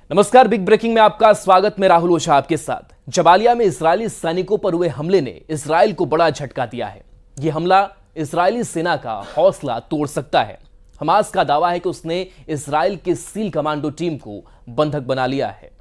नमस्कार, big breaking में आपका स्वागत। मैं राहुल ओझा आपके साथ। जबालिया में इजरायली सैनिकों पर हुए हमले ने इजरायल को बड़ा झटका दिया है। यह हमला इजरायली सेना का हौसला तोड़ सकता है। हमास का दावा है कि उसने इजरायल के सील कमांडो टीम को बंधक बना लिया है।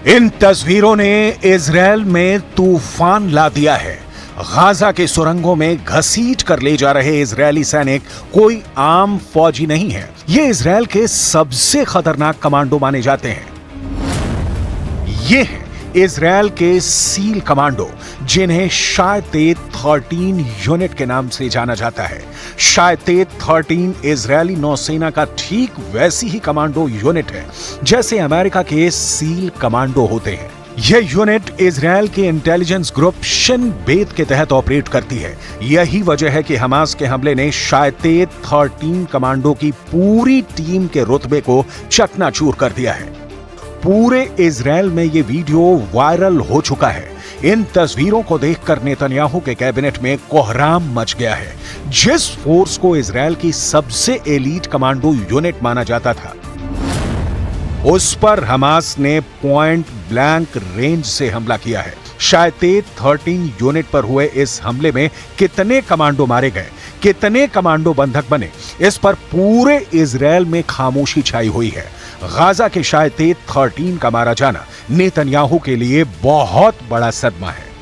इन तस्वीरों ने इजरायल में तूफान ला दिया है। गाजा के सुरंगों में घसीट कर ले जा रहे इजरायली सैनिक कोई आम फौजी नहीं है। ये इजरायल के सबसे खतरनाक कमांडो माने जाते हैं। ये हैं इजरायल के सील कमांडो, जिन्हें शायतेत 13 यूनिट के नाम से जाना जाता है। शायतेत 13 इजरायली नौसेना का ठीक वैसी ही कमांडो यूनिट है जैसे अमेरिका के सील कमांडो होते हैं। यह यूनिट इजरायल के इंटेलिजेंस ग्रुप शिन बेत के तहत ऑपरेट करती है। यही वजह है कि हमास के हमले ने शायतेत 13 कमांडो की पूरी टीम के रुतबे को चकनाचूर कर दिया है। पूरे इजरायल में यह वीडियो वायरल हो चुका है। इन तस्वीरों को देखकर नेतन्याहू के कैबिनेट में कोहराम मच गया है। जिस फोर्स को इजरायल की सबसे एलीट कमांडो यूनिट माना जाता था, उस पर हमास ने पॉइंट ब्लैंक रेंज से हमला किया है। शायतेत 13 यूनिट पर हुए इस हमले में कितने कमांडो मारे गए, कितने कमांडो बंधक बने, इस पर पूरे इजरायल में खामोशी छाई हुई है। गाजा के शायतेत 13 का मारा जाना नेतन्याहू के लिए बहुत बड़ा सदमा है।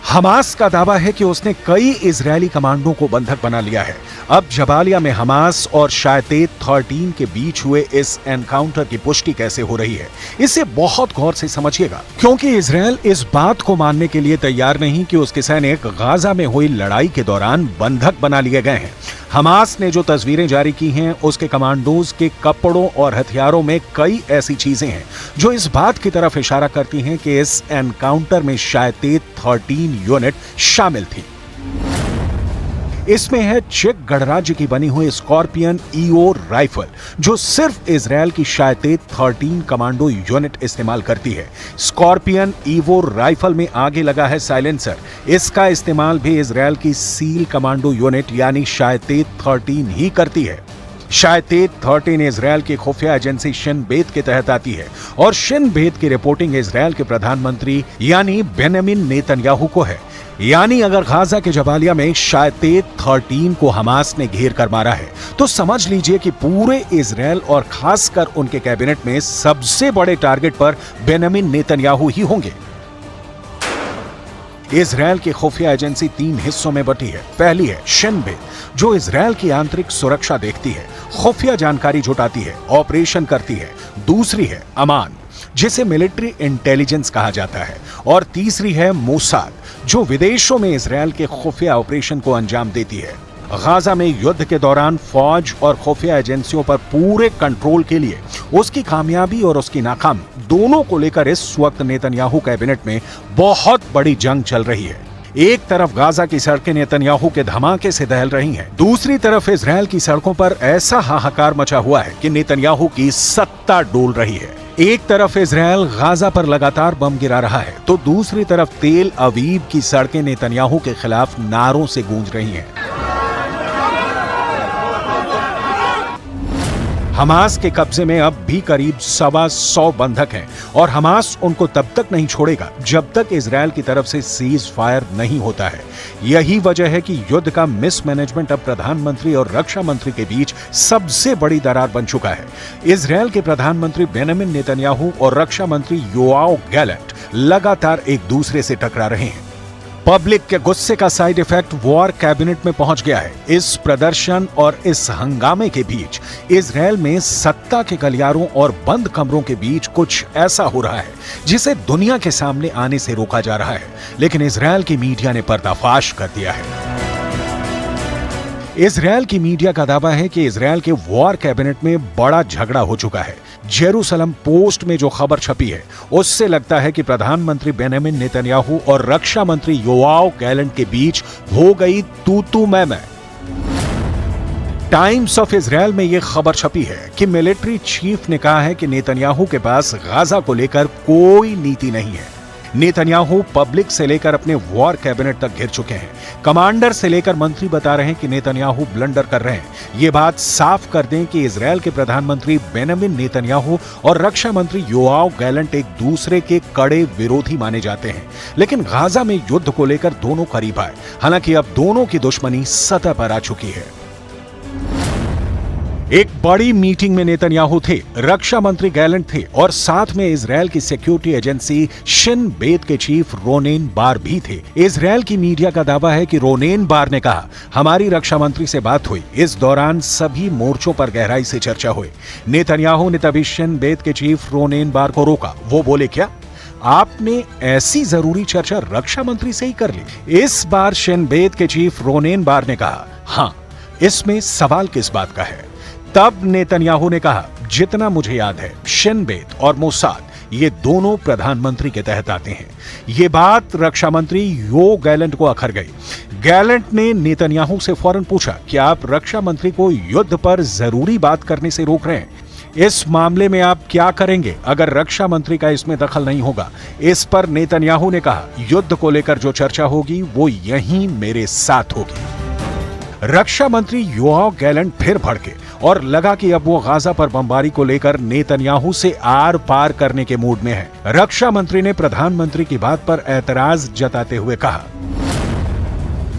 हमास का दावा है कि उसने कई इजरायली कमांडो को बंधक बना लिया है। अब जबालिया में हमास और शायतेत 13 के बीच हुए इस एनकाउंटर की पुष्टि कैसे हो रही है, इसे बहुत गौर से समझिएगा, क्योंकि इजरायल इस बात को मानने के लिए तैयार नहीं कि उसके सैनिक गाजा में हुई लड़ाई के दौरान बंधक बना लिए गए हैं। हमास ने जो तस्वीरें जारी की हैं, उसके कमांडोज के कपड़ों और हथियारों में कई ऐसी चीजें हैं जो इस बात की तरफ इशारा करती हैं कि इस एनकाउंटर में शायतेत 13 यूनिट शामिल थी। इसमें है चेक गणराज्य की बनी हुई स्कॉर्पियन ईओ राइफल, जो सिर्फ इजरायल की शायतेत 13 कमांडो यूनिट इस्तेमाल करती है। स्कॉर्पियन ईवो राइफल में आगे लगा है साइलेंसर। इसका इस्तेमाल भी इजरायल की सील कमांडो यूनिट यानी शायतेत 13 ही करती है। शायतेत 13 इजरायल की खुफिया एजेंसी शिन बेत के तहत आती है और शिन बेत की रिपोर्टिंग इजरायल के प्रधानमंत्री यानी बेंजामिन नेतन्याहू को है। यानी अगर गाजा के जबालिया में शायतेत 13 को हमास ने घेर कर मारा है, तो समझ लीजिए कि पूरे इजरायल और खासकर उनके कैबिनेट में सबसे बड़े टारगेट पर बेंजामिन नेतन्याहू ही होंगे। इजरायल की खुफिया एजेंसी 3 हिस्सों में बटी है। पहली है शिन बेत, जो इजरायल की आंतरिक सुरक्षा देखती है, खुफिया जानकारी जुटाती है, ऑपरेशन करती है। दूसरी है अमान, जिसे मिलिट्री इंटेलिजेंस कहा जाता है। और तीसरी है मोसाद, जो विदेशों में इजरायल के खुफिया ऑपरेशन को अंजाम देती है। गाजा में युद्ध के दौरान फौज और खुफिया एजेंसियों पर पूरे कंट्रोल के लिए उसकी कामयाबी और उसकी नाकामी दोनों को लेकर इस वक्त नेतन्याहू कैबिनेट में बहुत बड़ी जंग चल रही है। एक तरफ गाजा की सड़कें नेतन्याहू के धमाके से दहल रही हैं, दूसरी तरफ इजरायल की सड़कों पर ऐसा हाहाकार मचा हुआ है कि नेतन्याहू की सत्ता डोल रही है। एक तरफ इजरायल गाजा पर लगातार बम गिरा रहा है, तो दूसरी तरफ तेल अवीव की सड़कें नेतन्याहू के खिलाफ नारों से गूंज रही हैं। हमास के कब्जे में अब भी करीब 125 बंधक हैं और हमास उनको तब तक नहीं छोड़ेगा जब तक इजरायल की तरफ से सीज फायर नहीं होता है। यही वजह है कि युद्ध का मिसमैनेजमेंट अब प्रधानमंत्री और रक्षा मंत्री के बीच सबसे बड़ी दरार बन चुका है। इजरायल के प्रधानमंत्री बेंजामिन नेतन्याहू और रक्षा मंत्री योआव गैलेंट लगातार एक दूसरे से टकरा रहे हैं। पब्लिक के गुस्से का साइड इफेक्ट वॉर कैबिनेट में पहुंच गया है। इस प्रदर्शन और इस हंगामे के बीच इजरायल में सत्ता के गलियारों और बंद कमरों के बीच कुछ ऐसा हो रहा है जिसे दुनिया के सामने आने से रोका जा रहा है, लेकिन इजरायल की मीडिया ने पर्दाफाश कर दिया है। इजरायल की मीडिया का दावा है कि इजरायल के वॉर कैबिनेट में बड़ा झगड़ा हो चुका है। जेरूसलम पोस्ट में जो खबर छपी है, उससे लगता है कि प्रधानमंत्री बेंजामिन नेतन्याहू और रक्षा मंत्री योआव गैलेंट के बीच हो गई तू मैं। टाइम्स ऑफ इजरायल में यह खबर छपी है कि मिलिट्री चीफ ने कहा है कि नेतन्याहू के पास गाजा को लेकर कोई नीति नहीं है। नेतन्याहू पब्लिक से लेकर अपने वॉर कैबिनेट तक घिर चुके हैं। कमांडर से लेकर मंत्री बता रहे हैं कि नेतन्याहू ब्लंडर कर रहे हैं। ये बात साफ कर दें कि इजरायल के प्रधानमंत्री बेंजामिन नेतन्याहू और रक्षा मंत्री योआव गैलेंट एक दूसरे के कड़े विरोधी माने जाते हैं, लेकिन गाजा में युद्ध को लेकर दोनों करीब आए। हालांकि अब दोनों की दुश्मनी सतह पर आ चुकी है। एक बड़ी मीटिंग में नेतन्याहू थे, रक्षा मंत्री गैलेंट थे और साथ में इजरायल की सिक्योरिटी एजेंसी शिन बेत के चीफ रोनेन बार भी थे। इजरायल की मीडिया का दावा है कि रोनेन बार ने कहा, हमारी रक्षा मंत्री से बात हुई, इस दौरान सभी मोर्चों पर गहराई से चर्चा हुई। नेतन्याहू ने तभी शिन बेत के चीफ रोनेन बार को रोका। वो बोले, क्या आपने ऐसी जरूरी चर्चा रक्षा मंत्री से ही कर ली? इस बार शिन बेत के चीफ रोनेन बार ने कहा, हां, इसमें सवाल किस बात का है? तब नेतन्याहू ने कहा, जितना मुझे याद है शिन बेत और मोसाद ये दोनों प्रधानमंत्री के तहत आते हैं। ये बात रक्षा मंत्री यो गैलेंट को अखर गई। गैलेंट ने नेतन्याहू से फौरन पूछा कि आप रक्षा मंत्री को युद्ध पर जरूरी बात करने से रोक रहे हैं, इस मामले में आप क्या करेंगे अगर रक्षा मंत्री का इसमें दखल नहीं होगा? इस पर नेतन्याहू ने कहा, युद्ध को लेकर जो चर्चा होगी वो यहीं मेरे साथ होगी। रक्षा मंत्री योआव गैलेंट फिर भड़के और लगा कि अब वो गाजा पर बमबारी को लेकर नेतन्याहू से आर पार करने के मूड में है। रक्षा मंत्री ने प्रधानमंत्री की बात पर एतराज जताते हुए कहा,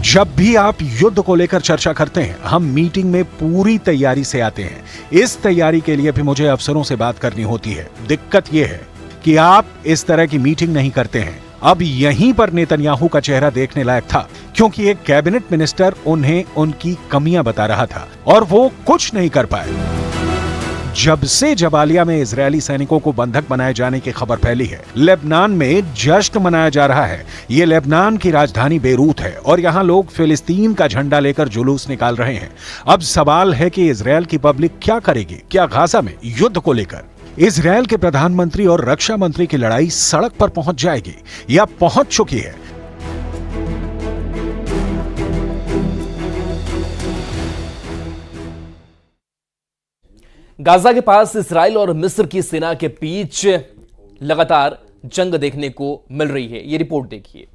जब भी आप युद्ध को लेकर चर्चा करते हैं, हम मीटिंग में पूरी तैयारी से आते हैं। इस तैयारी के लिए भी मुझे अफसरों से बात करनी होती है। दिक्कत यह है कि आप इस तरह की मीटिंग नहीं करते हैं। अब यहीं पर नेतन्याहू का चेहरा देखने लायक था, क्योंकि एक कैबिनेट मिनिस्टर उन्हें उनकी कमियां बता रहा था और वो कुछ नहीं कर पाए। जब से जबालिया में इजरायली सैनिकों को बंधक बनाए जाने की खबर फैली है, लेबनान में जश्न मनाया जा रहा है। ये लेबनान की राजधानी बेरूत है और यहाँ लोग फिलिस्तीन का झंडा लेकर जुलूस निकाल रहे हैं। अब सवाल है कि इजरायल की पब्लिक क्या करेगी? क्या गाजा में युद्ध को लेकर इजरायल के प्रधानमंत्री और रक्षा मंत्री की लड़ाई सड़क पर पहुंच जाएगी या पहुंच चुकी है? गाजा के पास इजराइल और मिस्र की सेना के बीच लगातार जंग देखने को मिल रही है। ये रिपोर्ट देखिए।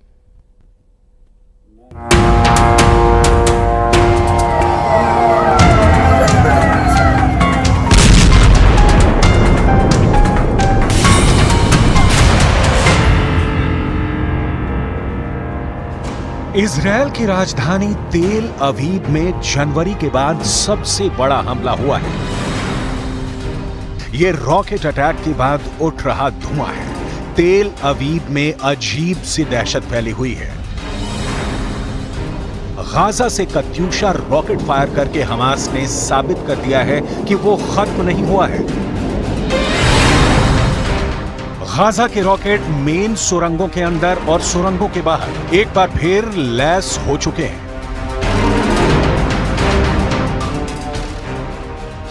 इजरायल की राजधानी तेल अवीव में जनवरी के बाद सबसे बड़ा हमला हुआ है। ये रॉकेट अटैक के बाद उठ रहा धुआं है। तेल अवीव में अजीब सी दहशत फैली हुई है। गाजा से कत्यूशा रॉकेट फायर करके हमास ने साबित कर दिया है कि वो खत्म नहीं हुआ है। गाजा के रॉकेट मेन सुरंगों के अंदर और सुरंगों के बाहर एक बार फिर लैस हो चुके हैं।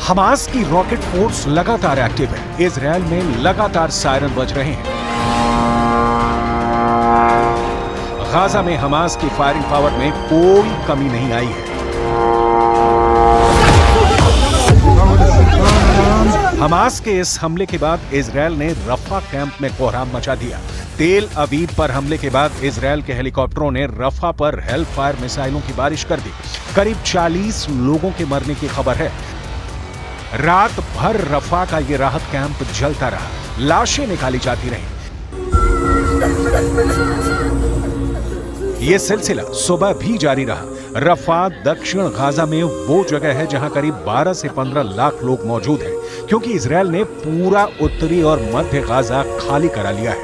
हमास की रॉकेट फोर्स लगातार एक्टिव है। इजरायल में लगातार सायरन बज रहे हैं। गाजा में हमास की फायरिंग पावर में कोई कमी नहीं आई है। हमास के इस हमले के बाद इजरायल ने रफा कैंप में कोहराम मचा दिया। तेल अवीव पर हमले के बाद इजरायल के हेलीकॉप्टरों ने रफा पर हेल फायर मिसाइलों की बारिश कर दी। करीब 40 लोगों के मरने की खबर है। रात भर रफा का ये राहत कैंप जलता रहा, लाशें निकाली जाती रहीं। ये सिलसिला सुबह भी जारी रहा। रफा दक्षिण गाजा में वो जगह है जहां करीब 12 से 15 लाख लोग मौजूद हैं, क्योंकि इजरायल ने पूरा उत्तरी और मध्य गाजा खाली करा लिया है।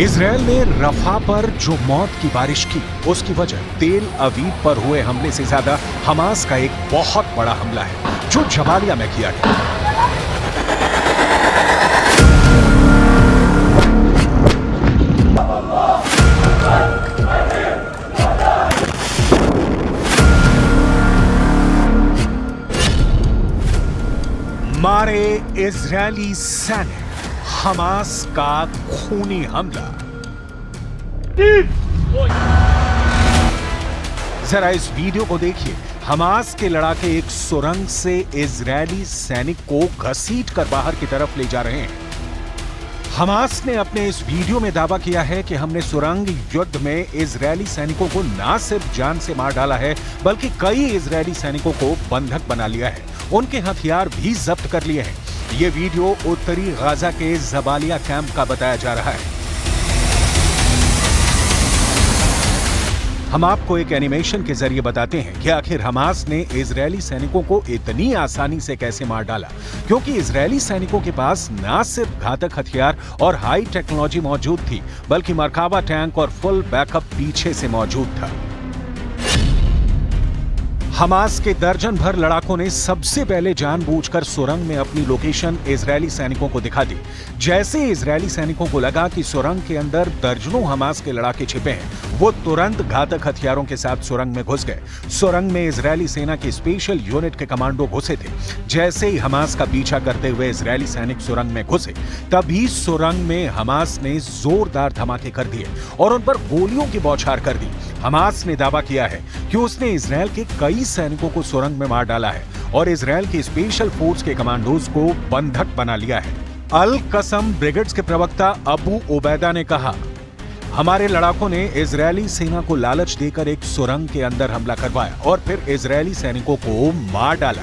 इजरायल ने रफा पर जो मौत की बारिश की, उसकी वजह तेल अवीव पर हुए हमले से ज्यादा हमास का एक बहुत बड़ा हमला है जो जबालिया में किया गया। मारे इजरायली सैनिक, हमास का खूनी हमला। जरा इस वीडियो को देखिए। हमास के लड़ाके एक सुरंग से इजरायली सैनिक को घसीटकर बाहर की तरफ ले जा रहे हैं। हमास ने अपने इस वीडियो में दावा किया है कि हमने सुरंग युद्ध में इजरायली सैनिकों को न सिर्फ जान से मार डाला है, बल्कि कई इजरायली सैनिकों को बंधक बना लिया है। उनके हथियार भी जब्त कर लिए हैं। ये वीडियो उत्तरी गाजा के जबालिया कैंप का बताया जा रहा है। हम आपको एक एनिमेशन के जरिए बताते हैं कि आखिर हमास ने इजरायली सैनिकों को इतनी आसानी से कैसे मार डाला, क्योंकि इजरायली सैनिकों के पास न सिर्फ घातक हथियार और हाई टेक्नोलॉजी मौजूद थी, बल्कि मरकाबा टैंक और फुल बैकअप पीछे से मौजूद था। हमास के दर्जन भर लड़ाकों ने सबसे पहले जानबूझकर सुरंग में अपनी लोकेशन इजरायली सैनिकों को दिखा दी। जैसे इजरायली सैनिकों को लगा कि सुरंग के अंदर दर्जनों हमास के लड़ाके छिपे हैं, वो तुरंत घातक हथियारों के साथ सुरंग में घुस गए। सुरंग में इजरायली सेना की स्पेशल यूनिट के कमांडो घुसे थे। जैसे ही हमास का पीछा करते हुए इजरायली सैनिक सुरंग में घुसे, तभी सुरंग में हमास ने जोरदार धमाके कर दिए और उन पर गोलियों की बौछार कर दी। हमास ने दावा किया है कि उसने इजरायल के कई सैनिकों को सुरंग में मार डाला है और इजरायल की स्पेशल फोर्स के कमांडोज को बंधक बना लिया है। अल कसम ब्रिगेड्स के प्रवक्ता अबू उबैदा ने कहा, हमारे लड़ाकों ने इजरायली सेना को लालच देकर एक सुरंग के अंदर हमला करवाया और फिर इजरायली सैनिकों को मार डाला।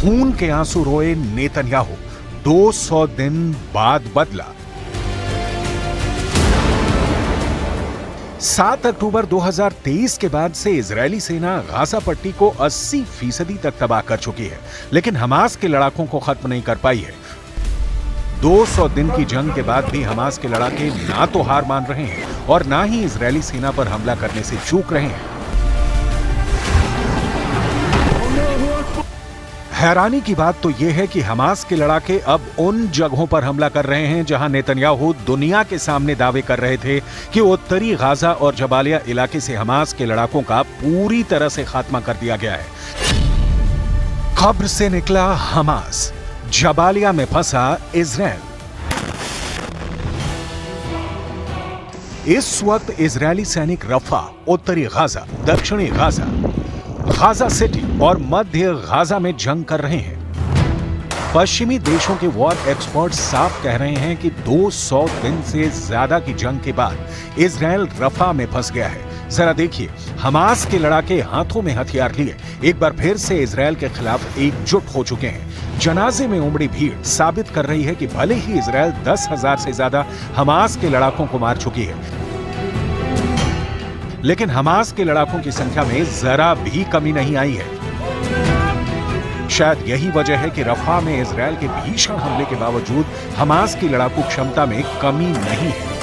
खून के आंसू रोए नेतन्याहू 200 दिन बाद बदला। 7 अक्टूबर 2023 के बाद से इजरायली सेना गाजा पट्टी को 80% तक तबाह कर चुकी है, लेकिन हमास के लड़ाकों को खत्म नहीं कर पाई है। 200 दिन की जंग के बाद भी हमास के लड़ाके ना तो हार मान रहे हैं और ना ही इजरायली सेना पर हमला करने से चूक रहे हैं। हैरानी की बात तो यह है कि हमास के लड़ाके अब उन जगहों पर हमला कर रहे हैं जहां नेतन्याहू दुनिया के सामने दावे कर रहे थे कि उत्तरी गाजा और जबालिया इलाके से हमास के लड़ाकों का पूरी तरह से खात्मा कर दिया गया है। कब्र से निकला हमास, जबालिया में फंसा इजरायल। इस वक्त इजरायली सैनिक रफा, उत्तरी गाजा, दक्षिणी गाजा, गाजा सिटी और मध्य गाजा में जंग कर रहे हैं। पश्चिमी देशों के वॉर एक्सपर्ट्स साफ कह रहे हैं कि 200 दिन से ज्यादा की जंग के बाद इजरायल रफा में फंस गया है। जरा देखिए, हमास के लड़ाके हाथों में हथियार लिए एक बार फिर से इजरायल के खिलाफ एकजुट हो चुके हैं। जनाजे में उमड़ी भीड़ साबित कर रही है कि भले ही इजरायल 10,000 से ज्यादा हमास के लड़ाकों को मार चुकी है, लेकिन हमास के लड़ाकों की संख्या में जरा भी कमी नहीं आई है। शायद यही वजह है कि रफा में इजरायल के भीषण हमले के बावजूद हमास की लड़ाकू क्षमता में कमी नहीं है।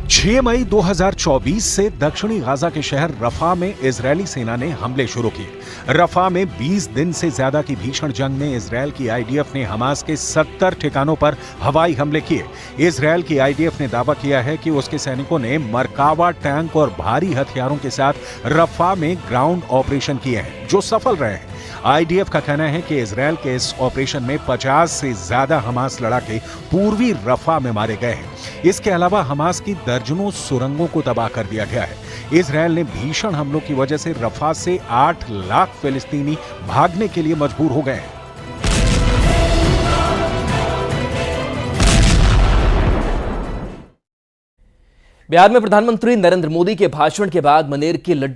6 मई 2024 से दक्षिणी गाजा के शहर रफा में इजरायली सेना ने हमले शुरू किए। रफा में 20 दिन से ज्यादा की भीषण जंग में इजरायल की आईडीएफ ने हमास के 70 ठिकानों पर हवाई हमले किए। इजरायल की आईडीएफ ने दावा किया है कि उसके सैनिकों ने मरकावा टैंक और भारी हथियारों के साथ रफा में ग्राउंड ऑपरेशन किए हैं, जो सफल रहे हैं। आईडीएफ का कहना है कि इजरायल के इस ऑपरेशन में 50 से ज्यादा हमास लड़ाके पूर्वी रफा में मारे गए हैं। इसके अलावा हमास की दर्जनों सुरंगों को तबाह कर दिया गया है। इजरायल ने भीषण हमलों की वजह से रफा से 8 लाख फिलिस्तीनी भागने के लिए मजबूर हो गए हैं। बिहार में प्रधानमंत्री नरेंद्र मोदी के भाषण के बाद मनेर के